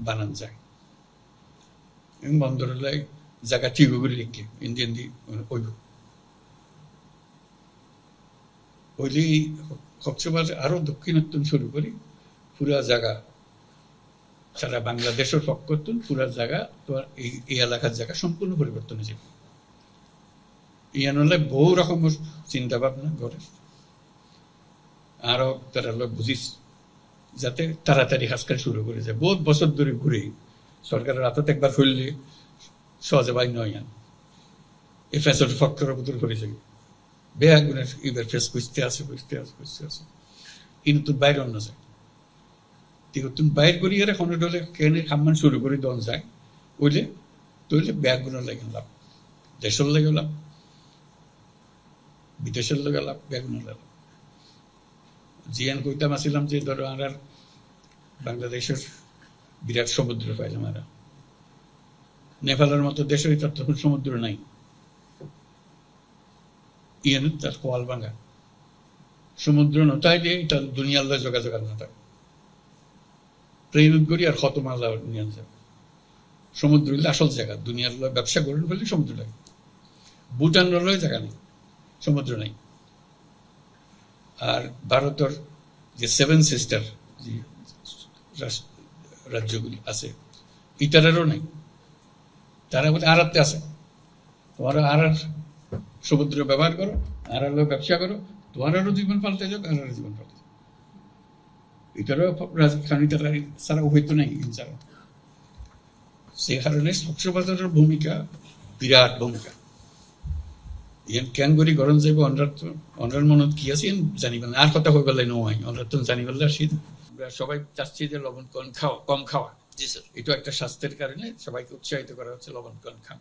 বানান যায় এবং বন্দরলাই জায়গা চিগুগুলি লিখে ইন্ডিয়ান দি ওইব ওইলি কক্সবাজার আরো দক্ষিণাত্তন শুরু করি পুরা জায়গা সারা বাংলাদেশের পক্ষতুন পুরা জায়গা তোমার এই এলাকার জায়গা সম্পূর্ণ পরিবর্তন হয়ে যাবে ইয়ান হলে বহু রকমের চিন্তা ভাবনা করে আরো তারা লোক বুঝিস যাতে তাড়াতাড়ি হাসকার শুরু করে যায় বহুত বছর ধরে ঘুরে সরকারের হাতত একবার ফেললে সহজে ভাই নয় এই ফেসর ফক্টর বদল করে যাবে বেয়া গুণের এবার ফেস খুঁজতে আসে কিন্তু বাইরে অন্য যায় তুমি বাইর করি এর এখন ডলে কেনে খাম্মান শুরু করে দন যায় ওইলে তৈলে ব্যাগ গুণ লাগে লাভ দেশের লেগে লাভ বিদেশের লেগে লাভ ব্যাগ গুণ লাভ জিয়ান কইতাম আসিলাম যে ধরো আর বাংলাদেশের বিরাট সমুদ্র পাই আমরা নেপালের মতো দেশে তখন সমুদ্র নাই ইয়ান তার কোয়াল ভাঙা সমুদ্র নতাইলে তার দুনিয়ার যোগাযোগ আর না থাকে ট্রেন করি আর কত মালা নিয়ে যাবে সমুদ্র হইলে আসল জায়গা দুনিয়ার ব্যবসা করেন বলে সমুদ্র লাগে ভুটান রলেও জায়গা নেই সমুদ্র নেই আর ভারতের যে সেভেন সিস্টার যে রাজ্যগুলি আছে ইটারেরও নেই তারা বলে আড়াতে আছে তোমার আর সমুদ্র ব্যবহার করো আর ব্যবসা করো তোমারও জীবন পাল্টে যাক আর জীবন পাল্টে যাক এটারও রাজধানী তারা সারা হইতো নাই ইনসারা সেই কারণে কক্সবাজারের ভূমিকা বিরাট ভূমিকা ইয়ান ক্যাঙ্গুরি গরম যাইব অনরার মনত কি আছে জানিবেন আর কথা কই বেলাই নয় অনরার তো জানি বললে আসি আমরা সবাই চাচ্ছি যে লবণ কম খাওয়া জি স্যার এটা একটা স্বাস্থ্যের কারণে সবাইকে উৎসাহিত করা হচ্ছে লবণ কম খান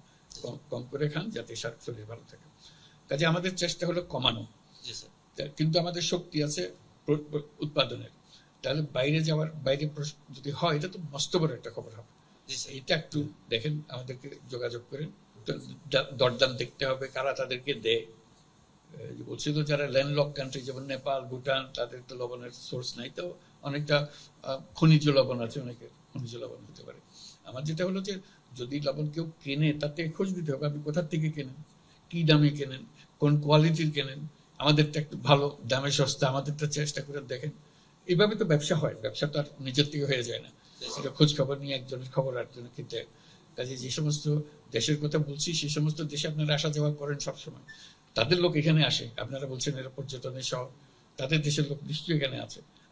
কম করে খান যাতে শরীর ভালো থাকে কাজে আমাদের চেষ্টা হলো কমানো জি স্যার কিন্তু আমাদের শক্তি আছে উৎপাদনের তাহলে বাইরে যদি হয় এটা তো মস্ত বড় একটা খবর হবে এটা একটু দেখেন আমাদেরকে যোগাযোগ করেন দরদাম দেখতে হবে কারা তাদেরকে দেয় বলছি তো যারা ল্যান্ডলক কান্ট্রি যেমন নেপাল ভুটান তাদের তো লবণের সোর্স নাই তো অনেকটা খনিজ লবণ আছে অনেকের খনিজ লবণ হতে পারে আমার যেটা হলো যে যদি লবণ কেউ কেনে তাতে খোঁজ দিতে হবে আপনি কোথার থেকে কেনেন কি দামে কেনেন কোন কোয়ালিটির কেনেন আমাদেরটা একটু ভালো দামে সস্তা আমাদেরটা চেষ্টা করে দেখেন এইভাবে তো ব্যবসা হয় ব্যবসা তো আর নিজের থেকে হয়ে যায় না সেটা খোঁজ খবর নিয়ে একজনের খবর আরেকজনের খেতে কাজে যে সমস্ত দেশের কথা বলছি সেই সমস্ত দেশে আপনারা আসা যাওয়া করেন সবসময় তাদের লোক এখানে আসে আপনারা বলছেন এরা পর্যটনের শহর তাদের দেশের লোক নিশ্চয়ই এখানে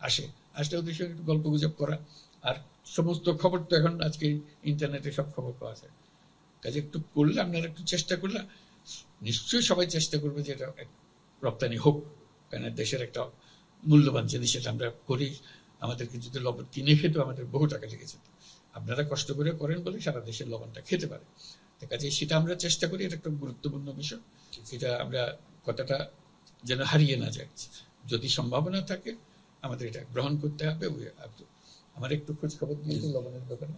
আসে আসলে ওদের সঙ্গে একটু গল্প গুজব করা আর সমস্ত খবর তো এখন আজকে ইন্টারনেটে সব খবর পাওয়া যায় কাজে একটু করলে আপনারা একটু চেষ্টা করলে নিশ্চয়ই সবাই চেষ্টা করবে যে এটা রপ্তানি হোক কারণ দেশের একটা মূল্যবান জিনিস এটা আমরা করি আমাদেরকে যদি লবণ কিনে খেতে আমাদের বহু টাকা লেগে যেত আপনারা কষ্ট করে করেন বলে সারা দেশের লবণটা খেতে পারে কাজে সেটা আমরা চেষ্টা করি এটা একটা গুরুত্বপূর্ণ বিষয় সেটা আমরা কথাটা যেন হারিয়ে না যায় যদি সম্ভাবনা থাকে আমাদের এটা গ্রহণ করতে হবে আমার একটু খোঁজ খবর দিয়েছে লবণের ব্যাপারে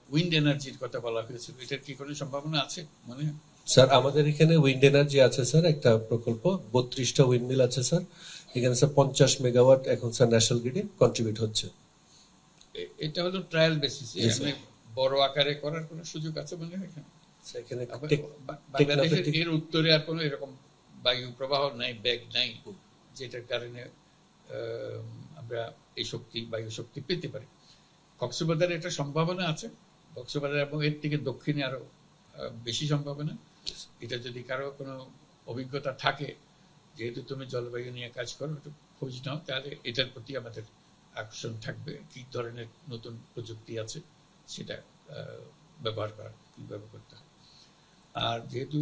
উইন্ড এনার্জির কথা বলা হয়েছিল এটার কি কোনো সম্ভাবনা আছে মনে হয় স্যার আমাদের এখানে উইন্ড এনার্জি আছে স্যার একটা প্রকল্প 32টা উইন্ডমিল আছে স্যার এখানে স্যার 50 মেগাওয়াট এখন স্যার ন্যাশনাল গ্রিডে কন্ট্রিবিউট হচ্ছে এটা হলো ট্রায়াল বেসিস এখানে বড় আকারে করার কোনো সুযোগ আছে মনে হয় এখানে বাংলাদেশের এর উত্তরে আর কোনো এরকম বায়ু প্রবাহ নাই ব্যাগ নাই যেটার কারণে আমরা এই বায়ু শক্তি পেতে পারি কক্সবাজারে এটা সম্ভাবনা আছে কক্সবাজার এবং এর থেকে দক্ষিণে আরো বেশি সম্ভাবনা এটা যদি কারো কোনো অভিজ্ঞতা থাকে যেহেতু তুমি জলবায়ু নিয়ে কাজ করো একটু খোঁজ নাও তাহলে এটার প্রতি আমাদের আকর্ষণ থাকবে কি ধরনের নতুন প্রযুক্তি আছে সেটা ব্যবহার করতে হবে আর যেহেতু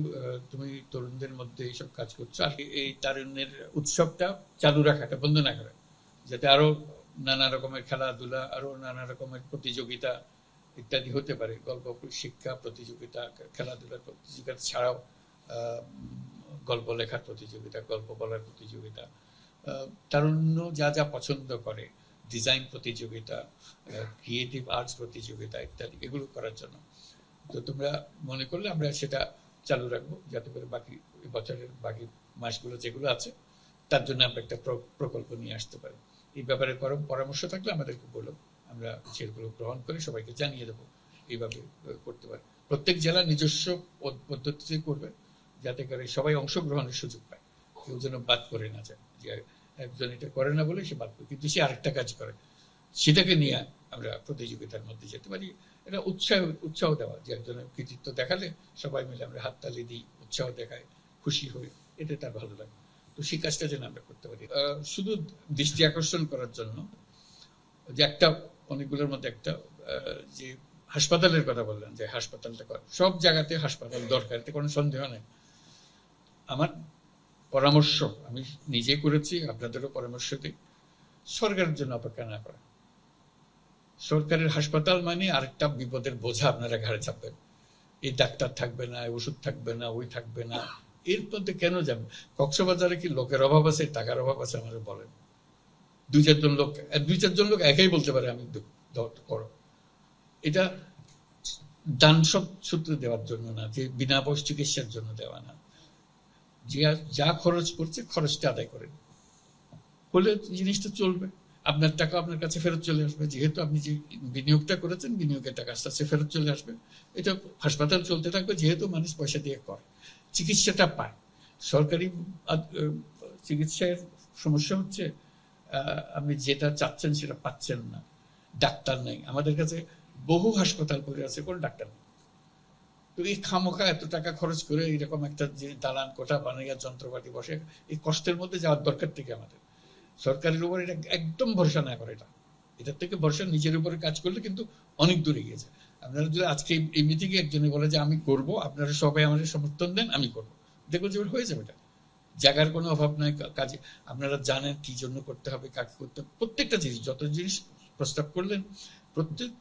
তুমি তরুণদের মধ্যে এইসব কাজ করছো আর এই তারুণ্যের উৎসবটা চালু রাখাটা বন্ধ না করা যাতে আরো নানা রকমের খেলাধুলা আরো নানা রকমের প্রতিযোগিতা ইত্যাদি হতে পারে গল্প শিক্ষা প্রতিযোগিতা খেলাধুলার প্রতিযোগিতা ছাড়াও গল্প লেখার প্রতিযোগিতা গল্প বলার প্রতিযোগিতা তারুণ্য যা যা পছন্দ করে ডিজাইন প্রতিযোগিতা ক্রিয়েটিভ আর্টস প্রতিযোগিতা ইত্যাদি এগুলো করার জন্য তো তোমরা মনে করলে আমরা সেটা চালু রাখবো যাতে করে বাকি বছরের বাকি মাসগুলো যেগুলো আছে তার জন্য আমরা একটা প্রকল্প নিয়ে আসতে পারি এই ব্যাপারে পরামর্শ থাকলে আমাদেরকে বলো আমরা সেগুলো গ্রহণ করে সবাইকে জানিয়ে দেবো। এইভাবে করতে পারে। প্রত্যেক জেলা নিজস্ব পদ্ধতিতে করবে, যাতে করে সবাই অংশগ্রহণের সুযোগ পায়, কেউ যেন বাদ করে না যায়, যে একজন এটা করে না বলে সে বাদ করে, কিন্তু সে আরেকটা কাজ করে, সেটাকে নিয়ে আমরা প্রতিযোগিতার মধ্যে যেতে পারি। এটা উৎসাহ দেওয়া, যে একজনের কৃতিত্ব দেখালে সবাই মিলে আমরা হাততালি দিই, উৎসাহ দেখাই, খুশি হই, এটা তার ভালো লাগে। তো সেই কাজটা যেন আমরা করতে পারি। শুধু দৃষ্টি আকর্ষণ করার জন্য, যে একটা অনেকগুলোর মধ্যে একটা, যে হাসপাতালের কথা বললেন, যে হাসপাতালটা সব জায়গাতে হাসপাতাল দরকার, এতে কোনো সন্দেহ নেই। আমার পরামর্শ, আমি নিজে করেছি, আপনাদেরও পরামর্শ দিই, সরকারের জন্য অপেক্ষা না করা। সরকারের হাসপাতাল মানে আরেকটা বিপদের বোঝা আপনারা ঘাড়ে চাপবেন। এই ডাক্তার থাকবে না, ওষুধ থাকবে না, ওই থাকবে না, এর মধ্যে কেন যাবে? কক্সবাজারে কি লোকের অভাব আছে, টাকার অভাব আছে? আমাদের বলেন। দুই চারজন লোক একাই বলতে পারে আমি করো। এটা দান সব সূত্রে দেওয়ার জন্য না, যে বিনা পয়সা চিকিৎসার জন্য দেওয়া না। যে যা খরচ করছে খরচটা আদায় করেন, হলে জিনিসটা চলবে। আপনার টাকা আপনার কাছে ফেরত চলে আসবে, যেহেতু আপনি যে বিনিয়োগটা করেছেন, বিনিয়োগের টাকা আস্তে আস্তে ফেরত চলে আসবে। এটা হাসপাতাল চলতে থাকবে, যেহেতু মানুষ পয়সা দিয়ে করে, চিকিৎসাটা পায়। সরকারি চিকিৎসার সমস্যা হচ্ছে আপনি যেটা চাচ্ছেন সেটা পাচ্ছেন না, ডাক্তার নেই। আমাদের কাছে বহু হাসপাতাল পড়ে আছে, কোন ডাক্তার নেই। তো এই খামোখা এত টাকা খরচ করে এইরকম একটা যে দালান কোঠা বানাইয়া যন্ত্রপাতি বসে, এই কষ্টের মধ্যে যাওয়ার দরকার থেকে আমাদের সরকারের উপর এটা একদম ভরসা না করে। এটার থেকে ভরসা নিজের উপরে কাজ করলে কিন্তু অনেক দূরে গিয়েছে। আপনারা যদি আজকে এই মিটিংয়ে একজনে বলে যে আমি করব, আপনারা সবাই আমাদের সমর্থন দেন, আমি করব, দেখবো যে হয়ে যাবে। এটা জায়গার কোনো অভাব নাই কাজে। আপনারা জানেন কি জন্য করতে হবে, কাকে করতে হবে। প্রত্যেকটা জিনিস, যত জিনিস প্রস্তাব করলেন,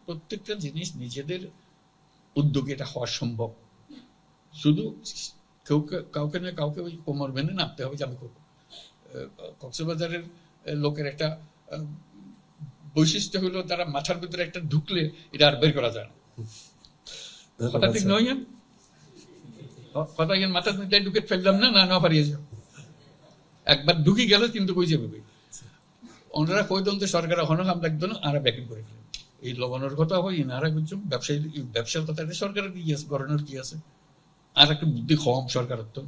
প্রত্যেকটা জিনিস নিজেদের উদ্যোগে এটা হওয়া সম্ভব। শুধু কাউকে না কাউকে ওই কোমর মেনে নামতে হবে যে আমি করবো। কক্সবাজারের লোকের একটা বৈশিষ্ট্য হলো, তারা মাথার ভিতরে একটা ঢুকলে এটা আর বের করা যায় না। কথা ঠিক নয়? কথা মাথার ভিতরে ঢুকে ফেললাম না, না পারিয়ে যাও, একবার ঢুকি গেল কিন্তু কই যাবে। ওনারা কই দন্ত সরকার এখনো হাম লাগতো না, আর ব্যাকিং করে ফেলেন। এই লবণের কথা হয় নারা বুঝছো, ব্যবসার কথা সরকারের কি আছে, গভর্নর কি আছে? আর একটা বুদ্ধি কম সরকারের, তো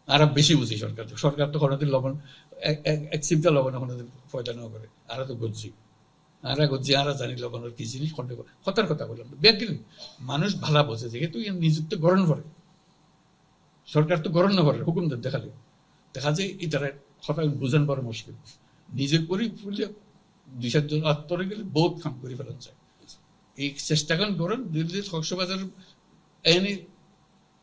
আর বেশি বুঝি সরকার। সরকার তো কোনোদিন লবণ এক সিমটা লবণ কোনোদিন ফয়দা নেওয়া করে, আর তো গজ্জি আরা জানি লবণের কি জিনিস। কথার কথা বললাম, ব্যাকিং মানুষ ভালা বোঝে, যেহেতু নিযুক্ত গরণ করে, সরকার তো গরণ না করে, হুকুম দেখালে দেখা যায় তারা কথা বুঝেন বড় মুশকিল। নিজের করি ফুলে দুই চারজন আত্মরে গেলে বহুত কাম করে ফেলান যায়। এই চেষ্টা করেন দিল্লির কক্সবাজার এনে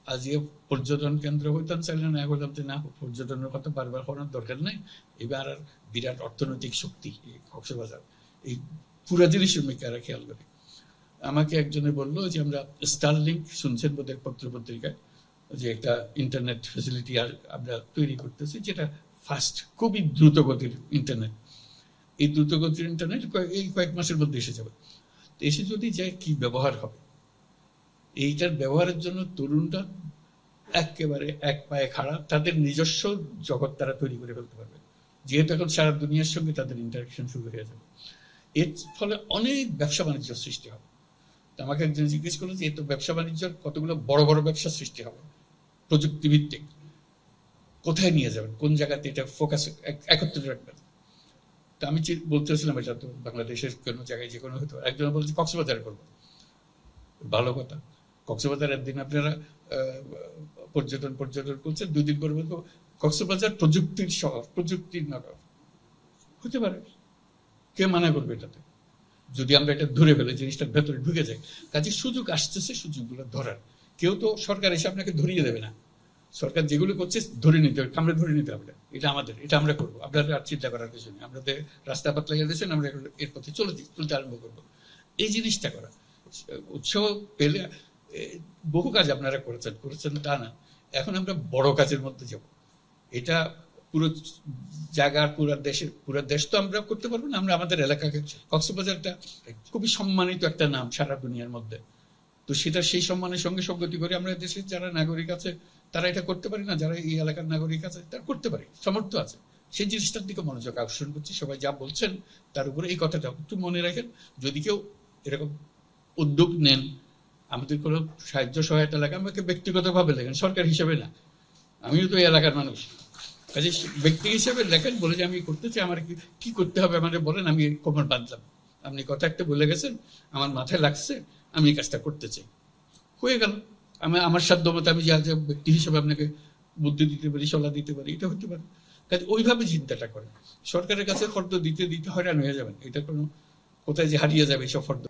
আজকে পর্যটন কেন্দ্র হইতাম চাইলে না, বললাম যে না, পর্যটনের কথা বারবার করার দরকার নেই। এবার আর বিরাট অর্থনৈতিক শক্তি এই কক্সবাজার, এই পুরা জিনিসের মেয়েরা খেয়াল করে। আমাকে একজনে বললো যে আমরা স্টারলিংক শুনছেন বোধহয় পত্র পত্রিকায়, যে একটা ইন্টারনেট ফেসিলিটি আমরা তৈরি করতেছি, যেটা ফাস্ট, খুবই দ্রুত গতির ইন্টারনেট। এই দ্রুত গতির ইন্টারনেট এই কয়েক মাসের মধ্যে এসে যাবে। এসে যদি যায়, কি ব্যবহার হবে? এইটার ব্যবহারের জন্য তরুণরা একেবারে এক পায়ে খাড়া, তাদের নিজস্ব জগৎ তারা তৈরি করে ফেলতে পারবে, যেহেতু এখন সারা দুনিয়ার সঙ্গে তাদের ইন্টারাকশন শুরু হয়ে যাবে। এর ফলে অনেক ব্যবসা বাণিজ্য সৃষ্টি হবে। আমাকে একজন জিজ্ঞেস করলো যে এত ব্যবসা বাণিজ্যের কতগুলো বড় বড় ব্যবসা সৃষ্টি হবে প্রযুক্তি ভিত্তিক, কোথায় নিয়ে যাবেন, কোন জায়গাতে এটা ফোকাস একত্রে রাখবেন? তা আমি বলতেছিলাম এটা তো বাংলাদেশের কোনো জায়গায় যে কোনো হতে পারে। একজন বলছে কক্সবাজারে করবো, ভালো কথা। কক্সবাজার একদিন আপনারা পর্যটন করছেন, 2 দিন পর বলবো কক্সবাজার প্রযুক্তির শহর, প্রযুক্তির নগর হতে পারে। কে মানা করবে এটাতে, যদি আমরা এটা ধরে ফেলে, জিনিসটার ভেতরে ঢুকে যায়। কাজে সুযোগ আসতেছে, সুযোগগুলো ধরার। কেউ তো সরকার এসে আপনাকে ধরিয়ে দেবে না। সরকার যেগুলো করছে ধরে নিতে হবে, কামড়ে ধরে নিতে হবে, এটা আমাদের, এটা আমরা করবো। আপনাদের আর চিন্তা করার কিছু নেই। আমাদের রাস্তা পাতলা দিয়েছেন, আমরা এর পথে চলতে আরম্ভ করবো। এই জিনিসটা করা, উৎসাহ পেলে বহু কাজ আপনারা করেছেন তা না। এখন আমরা বড় কাজের মধ্যে যাব। এটা পুরো জায়গার পুরো দেশ তো আমরা করতে পারবো না। আমরা আমাদের এলাকাকে, কক্সবাজারটা খুবই সম্মানিত একটা নাম সারা দুনিয়ার মধ্যে, তো সেটা সেই সম্মানের সঙ্গে সঙ্গতি করে আমরা দেশের যারা নাগরিক আছে তারা এটা করতে পারি না? যারা এই এলাকার নাগরিক আছে তারা করতে পারি, সামর্থ্য আছে। সেই জিনিসটার দিকে মনোযোগ আকর্ষণ করছি। সবাই যা বলছেন তার উপরে এই কথাটা একটু মনে রাখেন। যদি কেউ এরকম উদ্যোগ নেন, আমাদের কোনো সাহায্য সহায়তা লাগে, আমাকে ব্যক্তিগতভাবে লেখেন, সরকার হিসেবে না। আমিও তো এই এলাকার মানুষ, কাজে ব্যক্তি হিসেবে লেখেন, বলে যে আমি করতে চাই, আমার কি করতে হবে আমাদের বলেন, আমি কোমর বাঁধলাম। আপনি কথা একটা বলে গেছেন, আমার মাথায় লাগছে, আমি এই কাজটা করতে চাই, হয়ে গেল। আমি আমার সাধ্য মতো আমি যা যা ব্যক্তি হিসেবে আপনাকে বুদ্ধি দিতে পারি, সলাহ দিতে পারি, এটা হতে পারে। কাজে ওইভাবে চিন্তাটা করেন। সরকারের কাছে ফর্দ দিতে দিতে হয়রান হয়ে যাবেন, এটা কোনো কোথায় যে হারিয়ে যাবে এইসব ফর্দ।